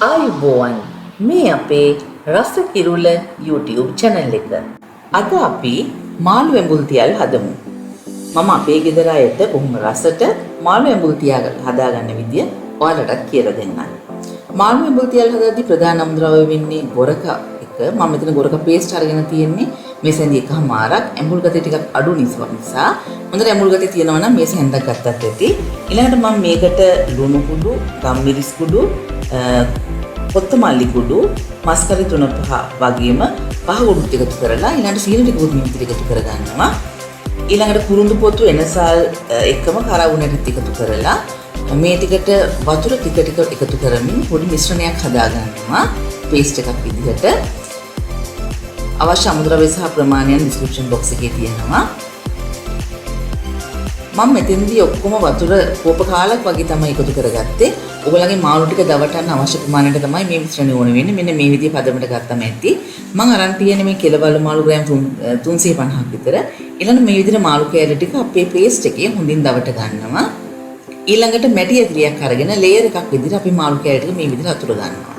ආයුබෝවන් මේ අපේ රස කිරුල YouTube channel එක. අද අපි මාළු ඇඹුල්තියල් හදමු. මම අපේ ගෙදර අයට බොහොම රසට මාළු ඇඹුල්තියල් හදාගන්න විදිය ඔයාලටත් කියලා දෙන්නම්. මාළු ඇඹුල්තියල් හදද්දී ප්‍රධාන අමුද්‍රව්‍ය වෙන්නේ ගොරක එක. මම මෙතන ගොරක paste අරගෙන තියෙන්නේ. මේ සැඳි එකමාරක් ඇඹුල් ගතිය ටිකක් අඩු නිසා හොඳට ඇඹුල් ගතිය තියෙනවා නම් මේ සැඳක් ගත්තත් ඇති. ඊළඟට මම මේකට ලුණු කුඩු, ගම්මිරිස් කුඩු, කොත්තමල්ලි කුඩු, මස්කරි 3-5 වගේම පහ කුඩුත් එකතු කරලා ඊළඟට සීනි ටිකකුත් මේකට එකතු කරගන්නවා. ඊළඟට කුරුඳු පොතු එනසල් එකම කරවුණට එකතු කරලා මේ ටිකට වතුර ටික එකතු කරමින් පොඩි මිශ්‍රණයක් හදාගන්නවා paste එකක් විදිහට. අවශ්‍ය අමුද්‍රව්‍ය සහ ප්‍රමාණයන් description box එකේ තියෙනවා. මම මෙතෙන්දී ඔක්කොම වතුර කෝප කාලක් වගේ තමයි එකතු කරගත්තේ. ඔයගොල්ලන්ගේ මාළු ටික දවටන්න අවශ්‍ය ප්‍රමාණයට තමයි මේ මිශ්‍රණය ඕන වෙන්නේ. මෙන්න මේ විදිහේ පදමට ගත්තම ඇති. මම අරන් තියෙන්නේ මේ කෙලවලු මාළු ග්‍රෑම් 350ක් විතර. ඊළඟ මේ විදිහට මාළු කෑලි ටික අපේ paste එකේ හොඳින් දවට ගන්නවා. ඊළඟට මැටි ඇතිරියක් අරගෙන layer එකක් විදිහට අපි මාළු කෑලි ටික මේ විදිහට අතුර ගන්නවා.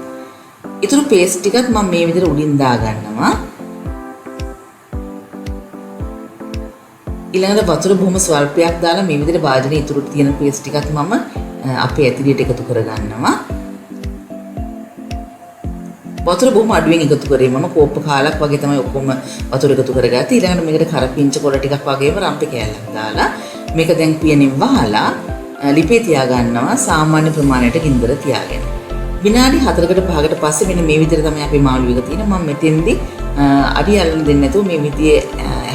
ඊටු paste ටිකත් මම මේ විදිහට උඩින් දා ගන්නවා. ඊළඟට වතුර බොහොම ස්වල්පයක් දාලා මේ විදිහට භාජනයේ ඉතුරු තියෙන paste ටිකත් මම අපේ ඇතිරියට එකතු කරගන්නවා. වතුර බොහොම අඩුවෙන් එකතු කරේ මම කෝප්ප කාලක් වගේ තමයි ඔක්කොම වතුර එකතු කරගත්තේ. ඊළඟට මේකට කරපිංච කොළ ටිකක් වගේම රම්පේ කෑල්ලක් දාලා මේක දැන් පියනෙන් වහලා ලිපේ තියා ගන්නවා සාමාන්‍ය ප්‍රමාණයට ගින්දර තියාගෙන. විනාඩි 4කට 5කට පස්සේ මෙන්න මේ විදිහට තමයි අපේ මාළු එක තියෙන්නේ. මම මෙතෙන්දී අඩි අල්ලන්න දෙන්නේ නැතුව මේ විදිහේ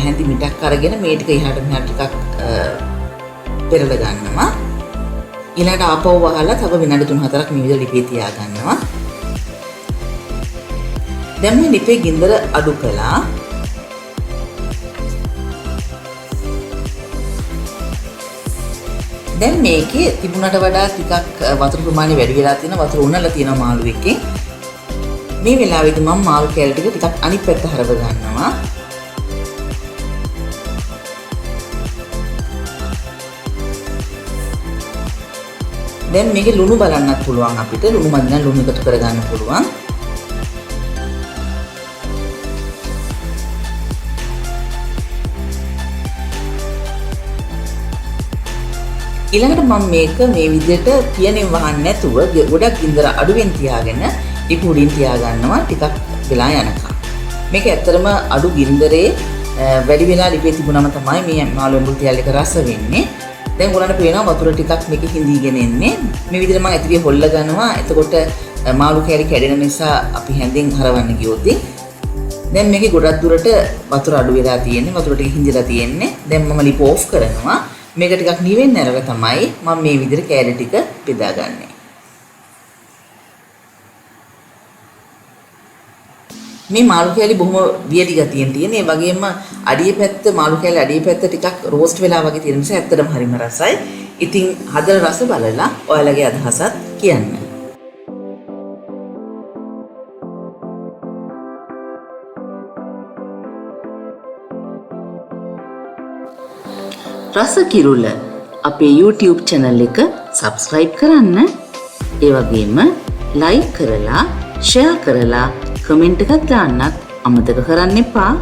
හැඳි මිටක් අරගෙන මේ ටික එහාට මෙහාට ටිකක් පෙරලා ගන්නවා. ඊළඟට ආපහු වහලා තව විනාඩි 3-4ක් මේ විදිහට ලිපේ තියා ගන්නවා. දැන් මේ ලිපේ ගින්දර අඩු කළා. දැන් මේකේ තිබුණට වඩා ටිකක් වතුර ප්‍රමාණය වැඩි වෙලා තියෙනවා. වතුර උණලා තියෙනවා මාළු එකේ. මේ වෙලාවේදී මම මාළු කෑලි ටික ටිකක් අනිත් පැත්ත හරව ගන්නවා. දැන් මේකේ ලුණු බලන්නත් පුළුවන් අපිට. ලුණු මදි නම් ලුණු එකතු කරගන්න පුළුවන්. ඊළඟට මම මේක මේ විදිහට පියනෙන් වහන්න නැතුව ගොඩක් ගින්දර අඩුවෙන් තියාගෙන ටික උඩින් තියා ගන්නවා ටිකක් වෙලා යනකම්. මේක ඇත්තටම අඩු ගින්දරේ වැඩි වෙලා ලිපේ තිබුණම තමයි මේ මාළු ඇඹුල්තියල් එක රස වෙන්නේ. දැන් ඔයාලට පේනවා වතුර ටිකක් මේක හිඳීගෙන එන්නේ. මේ විදිහට මම ඇතිරිය හොල්ල ගන්නවා. එතකොට මාළු කෑලි කැඩෙන නිසා අපි හැඳෙන් හරවන්න ගියොත් දැන් මේකේ ගොඩක් දුරට වතුර අඩු වෙලා තියෙන්නේ. වතුර ටික හිඳිලා තියෙන්නේ. දැන් මම ලිප ඕෆ් කරනවා. මේක ටිකක් නිවෙන්න ඇරලා තමයි මම මේ විදිහට කෑලි ටික බෙදාගන්නේ. මේ මාළු කෑලි බොහොම වියලි ගතියෙන් තියෙන. ඒ වගේම අඩිය පැත්ත මාළු කෑලි අඩිය පැත්ත ටිකක් රෝස්ට් වෙලා වගේ තියෙන නිසා ඇත්තටම හරිම රසයි. ඉතින් හදලා රස බලලා ඔයාලගේ අදහසත් කියන්න. රස කිරුල අපේ YouTube channel එක subscribe කරන්න. ඒ වගේම like කරලා, share කරලා, comment එකක් දාන්නත් අමතක කරන්න එපා.